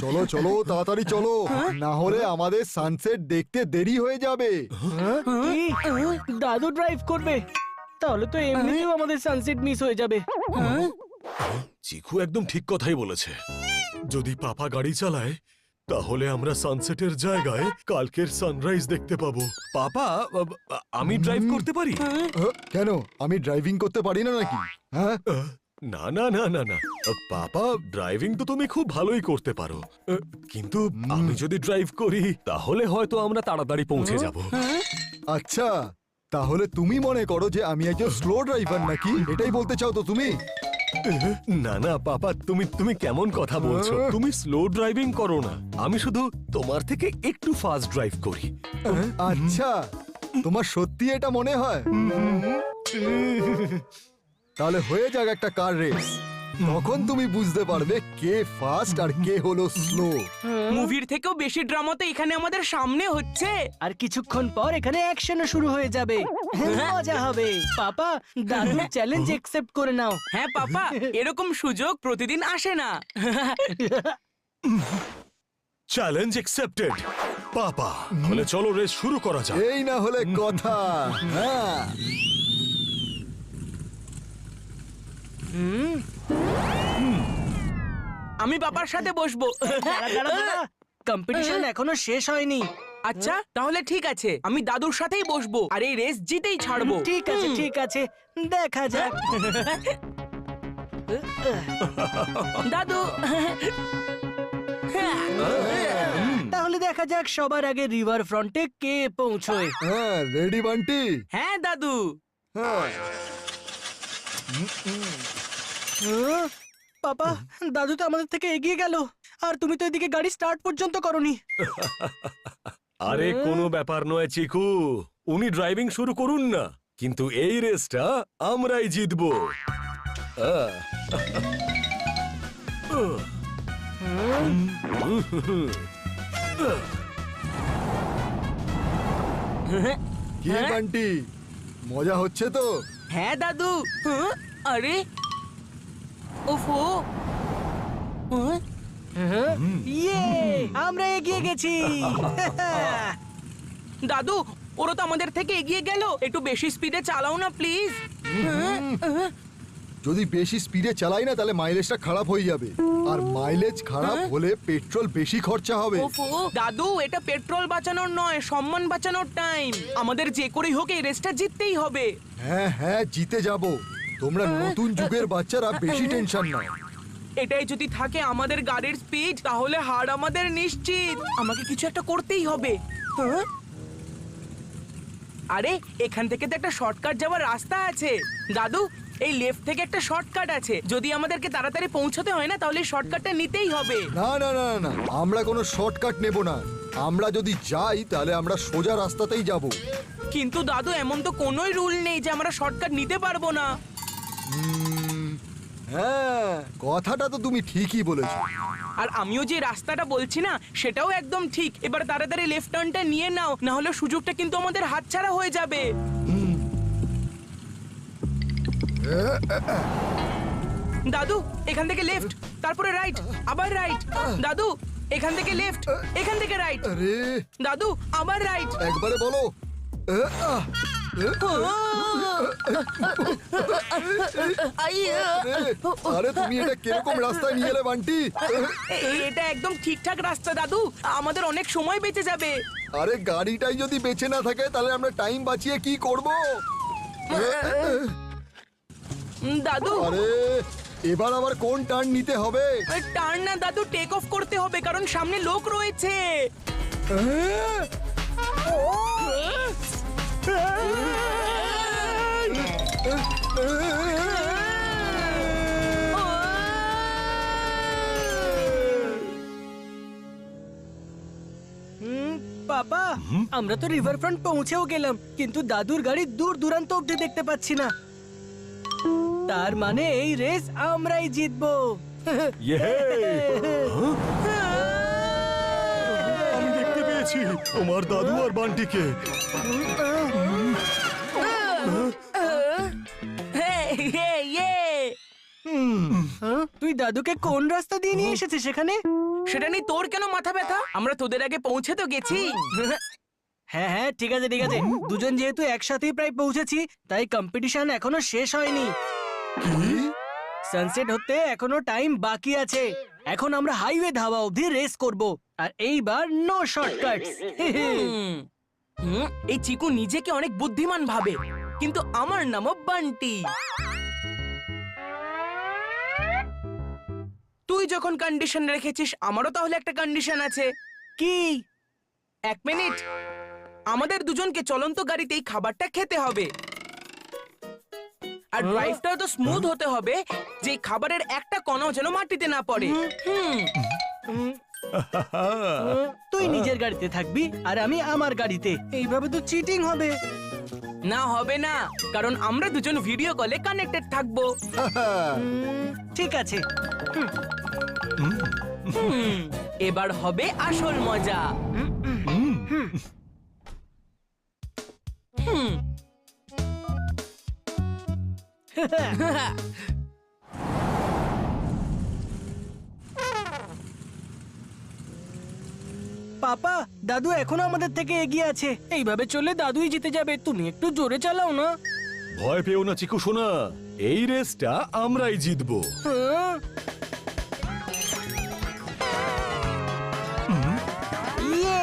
চলো চলো তাড়াতাড়ি চলো, না হলে আমাদের সানসেট দেখতে দেরি হয়ে যাবে। দাদু ড্রাইভ করবে, তাহলে তো এমনিতেও আমাদের সানসেট মিস হয়ে যাবে। চিকু একদম ঠিক কথাই বলেছে। যদি পাপা গাড়ি চালায় তাহলে আমরা সানসেটের জায়গায় কালকের সানরাইজ দেখতে পাবো। পাপা, আমি ড্রাইভ করতে পারি? কেন, আমি ড্রাইভিং করতে পারি না নাকি? হ্যাঁ, না না না না না, পাপা ড্রাইভিং তো তুমি খুব ভালোই করতে পারো, কিন্তু আমি যদি ড্রাইভ করি তাহলে হয়তো আমরা তাড়াতাড়ি পৌঁছে যাব। আচ্ছা, তাহলে তুমি মনে করো যে আমি একজন স্লো ড্রাইভার নাকি? এটাই বলতে চাও তো তুমি? না না পাপা, তুমি কেমন কথা বলছো? তুমি স্লো ড্রাইভিং করো না, আমি শুধু তোমার থেকে একটু ফাস্ট ড্রাইভ করি। আচ্ছা, তোমার সত্যি এটা মনে হয়? তাহলে হয়ে যাক একটা কার রেস, তখন তুমি বুঝতে পারবে কে ফাস্ট আর কে হলো স্লো। মুভির থেকেও বেশি ড্রামা তো এখানে আমাদের সামনে হচ্ছে। আর কিছুক্ষণ পর এখানে অ্যাকশনও শুরু হয়ে যাবে, মজা হবে। পাপা, দাদুর চ্যালেঞ্জ অ্যাকসেপ্ট করে নাও। হ্যাঁ পাপা, এরকম সুযোগ প্রতিদিন আসে না। চ্যালেঞ্জ অ্যাকসেপ্টেড পাপা, তাহলে চলো রেস শুরু করা যাক। এই না হলে কথা। হ্যাঁ, আমি পাপার সাথে বসবো। কম্পিটিশন এখনো শেষ হয়নি। আচ্ছা, তাহলে ঠিক আছে, আমি দাদুর সাথেই বসবো আর এই রেস জিতেই ছাড়বো। ঠিক আছে ঠিক আছে, দেখা যাক। দাদু, তাহলে দেখা যাক সবার আগে রিভার ফ্রন্টে কে পৌঁছয়। হ্যাঁ, রেডি বান্টি? হ্যাঁ দাদু। হ্যাঁ। পাপা, দাদু তো আমাদের থেকে এগিয়ে গেল, আর তুমি তো এদিকে গাড়ি স্টার্ট পর্যন্ত করনি। আরে কোনো ব্যাপার নয় চিকু, উনি ড্রাইভিং শুরু করুন না, কিন্তু এই রেসটা আমরাই জিতবো। কি বান্টি, মজা হচ্ছে তো? হ্যাঁ দাদু। আরে ওফো, ইয়ে, আমরা এগিয়ে গেছি। দাদু ওরা তো আমাদের থেকে এগিয়ে গেল, একটু বেশি স্পিডে চালাও না প্লিজ। যদি বেশি স্পিডে চালাই না তাহলে মাইলেজটা খারাপ হয়ে যাবে, আর মাইলেজ খারাপ হলে পেট্রোল বেশি খরচা হবে। ওফো, দাদু এটা পেট্রোল বাঁচানোর নয়, সম্মান বাঁচানোর টাইম। আমাদের যে করেই হোক এই রেসটা জিততেই হবে। হ্যাঁ হ্যাঁ, জিতে যাব। তোমরা নতুন যুগের বাচ্চারা বেশি টেনশন নাও। এটাই যদি থাকে আমাদের গাড়ির স্পিড, তাহলে হার আমাদের নিশ্চিত। আমাকে কিছু একটা করতেই হবে। আরে এখান থেকে তো একটা শর্টকাট যাওয়ার রাস্তা আছে। দাদু, এই লেফট থেকে একটা শর্টকাট আছে, যদি আমাদেরকে তাড়াতাড়ি পৌঁছতে হয় না তাহলে এই শর্টকাটটা নিতেই হবে। না না না না, আমরা কোনো শর্টকাট নেব না। আমরা যদি যাই তাহলে আমরা সোজা রাস্তাতেই যাব। কিন্তু দাদু এমন তো কোনোই রুল নেই যে আমরা শর্টকাট নিতে পারবো না। হ্যাঁ, কথাটা তো তুমি ঠিকই বলেছো। আর আমিও যে রাস্তাটা বলছি না সেটাও একদম ঠিক। এবার তাড়াতাড়ি লেফট টার্নটা নিয়ে নাও, না হলে সুযোগটা কিন্তু আমাদের হাতছাড়া হয়ে যাবে। দাদু এখান থেকে লেফট, তারপরে রাইট, আবার রাইট। দাদু এখান থেকে লেফট, এখান থেকে রাইট। আরে দাদু আবার রাইট। একবারে বলো। আরে তুমি এটা কিরকম রাস্তায় নিয়ে এলে বান্টি? এটা একদম ঠিকঠাক রাস্তা দাদু, আমাদের অনেক সময় বেঁচে যাবে। আরে গাড়িটাই যদি বেঁচে না থাকে তাহলে আমরা টাইম বাঁচিয়ে কি করব? দাদু আরে এবার আবার কোন টার্ন নিতে হবে? টার্ন না দাদু, টেক অফ করতে হবে, কারণ সামনে লোক রয়েছে। পাপা, আমরা তো রিভার ফ্রন্ট পৌঁছেও গেলাম, কিন্তু দাদুর গাড়ি দূর দূরান্ত অব্দি দেখতে পাচ্ছি না। তার মানে এই রেস আমরাই জিতবো। আমি দেখতে পেয়েছি তোমার দাদু আর বান্টিকে। তুই তুই দাদুকে কোন রাস্তা দিয়ে নিয়ে এসেছিস সেখানে? সেটা নিয়ে তোর কেন মাথা ব্যথা? আমরা তোদের আগে পৌঁছে তো গেছি। হ্যাঁ হ্যাঁ, ঠিক আছে ঠিক আছে, দুজন যেহেতু একসাথেই প্রায় পৌঁছেছি, তাই কম্পিটিশন এখনো শেষ হয়নি। সানসেট হতে এখনো টাইম বাকি আছে। এখন আমরা হাইওয়ে ধাবা অবধি রেস করব, আর এইবার নো শর্টকাটস। হুম, হুম, এই চিকু নিজেকে অনেক বুদ্ধিমান ভাবে, কিন্তু আমার নামও বান্টি। তুই যখন কন্ডিশন রেখেছিস, আমারও তাহলে একটা কন্ডিশন আছে। কি? 1 মিনিট, আমাদের দুজনকে চলন্ত গাড়িতেই খাবারটা খেতে হবে, আর ড্রাইভটাও তো স্মুথ হতে হবে, যে খাবারের একটা কণাও যেন মাটিতে না পড়ে। তুই নিজের গাড়িতে থাকবি আর আমি আমার গাড়িতে। এইভাবে তো চিটিং হবে। না, হবে না, কারণ আমরা দুজন ভিডিও কলে কানেক্টেড থাকবো। ঠিক আছে। এবার হবে আসল মজা। পাপা, দাদু এখনো আমাদের থেকে এগিয়ে আছে। এইভাবে চললে দাদুই জিতে যাবে। তুমি একটু জোরে চালাও না। ভয় পেও না চিকু সোনা, এই রেসটা আমরাই জিতবো। হ্যাঁ? ইয়ে!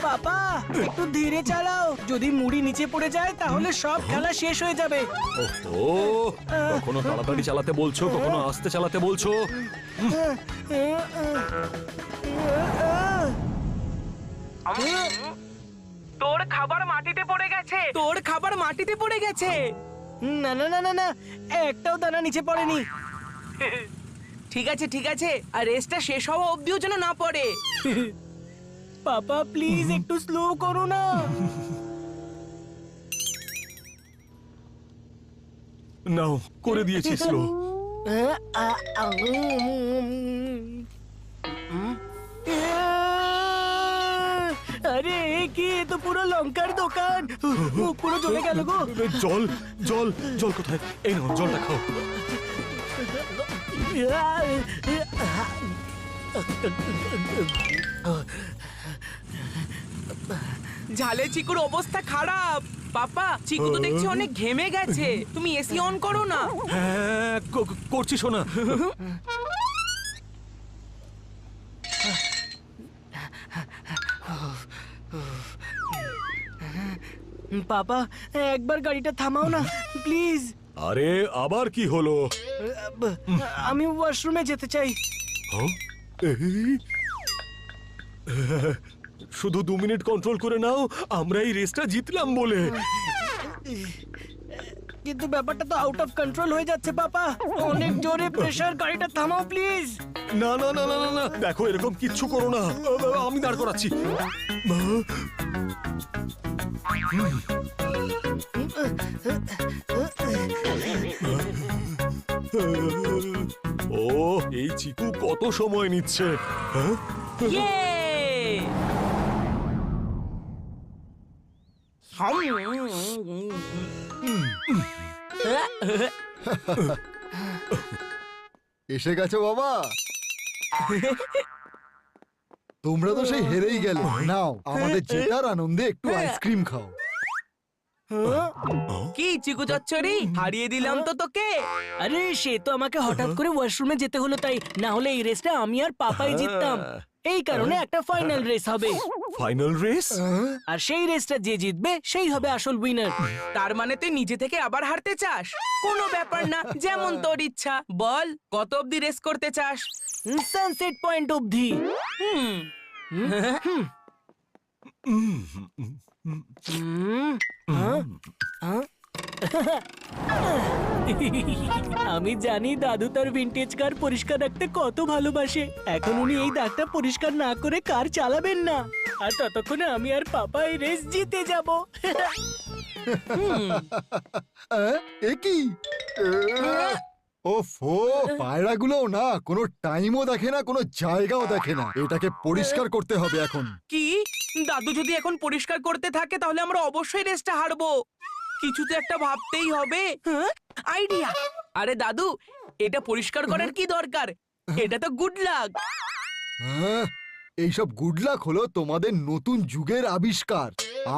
পাপা, একটু ধীরে চালাও। যদি মুড়ি নিচে পড়ে যায় তাহলে সব খেলা শেষ হয়ে যাবে। ও কখনো তাড়াতাড়ি চালাতে বলছো, কখনো আস্তে চালাতে বলছো। তোর খাবার মাটিতে পড়ে গেছে, তোর খাবার মাটিতে পড়ে গেছে। না না না না না, একটাও দানা নিচে পড়েনি। ঠিক আছে ঠিক আছে, আর রেসটা শেষ হওয়া অবধিও যেন না পড়ে। পাপা প্লিজ একটু স্লো করো না। নাও, করে দিয়েছি স্লো। আরে কি, এ তো পুরো লঙ্কার দোকান। পুরো জ্বলে গেল গো। জল জল জল কোথায়? এই নাও, জলটা খাও। ঝালে চিকুর অবস্থা খারাপ। পাপা, চিকু তো দেখছি অনেক ঘেমে গেছে। তুমি এসি অন করো না। হ্যাঁ, করছি সোনা। পাপা, একবার গাড়িটা থামাও না প্লিজ। আরে আবার কি হলো? আমি ওয়াশরুমে যেতে চাই। হ্যাঁ? এই? শুধু 2 মিনিট কন্ট্রোল করে নাও, আমরা এই রেসটা জিতলাম বলে। কিন্তু ব্যাপারটা তো আউট অফ কন্ট্রোল হয়ে যাচ্ছে পাপা। অনেক জোরে প্রেসার, গাড়িটা থামাও প্লিজ। না না না না না না, দেখো এরকম কিচ্ছু করো না, আমি দাঁড় করাচ্ছি। ও, এই চিকু কত সময় নিচ্ছে। হ্যাঁ? ইয়ে! এসে গেছো বাবা। তোমরা তো সেই হেরেই গেলে। নাও, আমাদের জেতার আনন্দে একটু আইসক্রিম খাও। কি চিকু চচ্চড়ি, হারিয়ে দিলাম তো তোকে। আরে সে তো আমাকে হঠাৎ করে ওয়াশরুমে যেতে হলো তাই, না হলে এই রেসটা আমি আর পাপাই জিততাম। এই কারণে একটা ফাইনাল রেস হবে, ফাইনাল রেস? আর সেই রেসটা যে জিতবে সেই হবে আসল উইনার। তার মানে তুই নিজে থেকে আবার হারতে চাস? কোনো ব্যাপার না, যেমন তোর ইচ্ছা। বল, কত অবধি রেস করতে চাস? সানসেট পয়েন্ট অবধি। আমি জানি দাদু তার ভিনটেজ কার পরিষ্কার রাখতে কত ভালোবাসে। এখন উনি এই দাগটা পরিষ্কার না করে কার চালাবেন না, আর ততক্ষণে আমি আর পাপা এই রেস জিতে যাব। এ কি? ওফো, পায়রাগুলোও না কোনো টাইমও দেখে না, কোনো জায়গাও দেখে না। এটাকে পরিষ্কার করতে হবে এখন। কি দাদু যদি এখন পরিষ্কার করতে থাকে তাহলে আমরা অবশ্যই রেসটা হারবো। কিছু তো একটা ভাবতেই হবে। আইডিয়া! আরে দাদু, এটা পরিষ্কার করার কি দরকার? এটা তো গুড লাক। হ্যাঁ, এইসব গুড লাক হলো তোমাদের নতুন যুগের আবিষ্কার।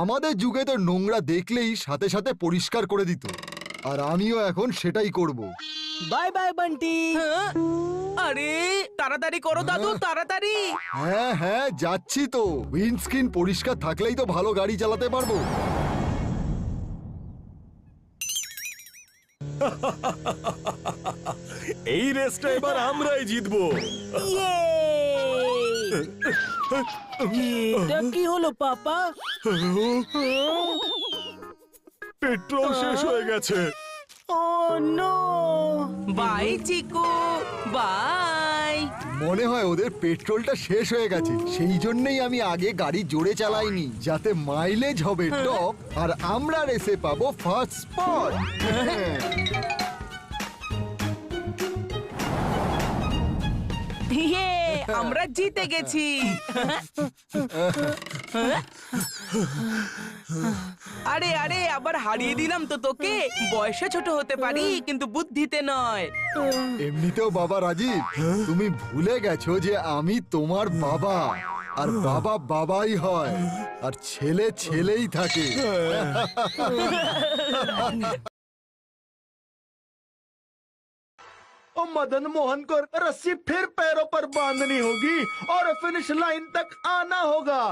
আমাদের যুগে তো নোংরা দেখলেই সাথে সাথে পরিষ্কার করে দিত, আর আমিও এখন সেটাই করব। Bye bye Bunty. আরে তাড়াতাড়ি করো দাদু, তাড়াতাড়ি। হ্যাঁ হ্যাঁ, যাচ্ছি তো। উইন্ডস্ক্রিন পরিষ্কার থাকলেই তো ভালো গাড়ি চালাতে পারবো। এই রেসটা এবার আমরাই জিতবো। ইয়ে! এটা কি হলো পাপা? পেট্রোল শেষ হয়ে গেছে। Oh no! Bye Chiku, bye. মনে হয় ওদের পেট্রোলটা শেষ হয়ে গেছে, সেই জন্যই আমি আগে গাড়ি জোরে চালাইনি, যাতে মাইলেজ হবে টপ আর আমরা রেসে পাবো ফার্স্ট স্পট। ইয়ে, আমরা জিতে গেছি। আরে আরে, আবার হারিয়ে দিলাম তো তোকে। বয়সে ছোট হতে পারি কিন্তু বুদ্ধিতে নয়। এমনিতেও বাবা রাজীব, তুমি ভুলে গেছো যে আমি তোমার বাবা, আর বাবা বাবাই হয়, আর ছেলে ছেলেই থাকে। और मदन मोहन को रस्सी फिर पैरों पर बांधनी होगी और फिनिश लाइन तक आना होगा।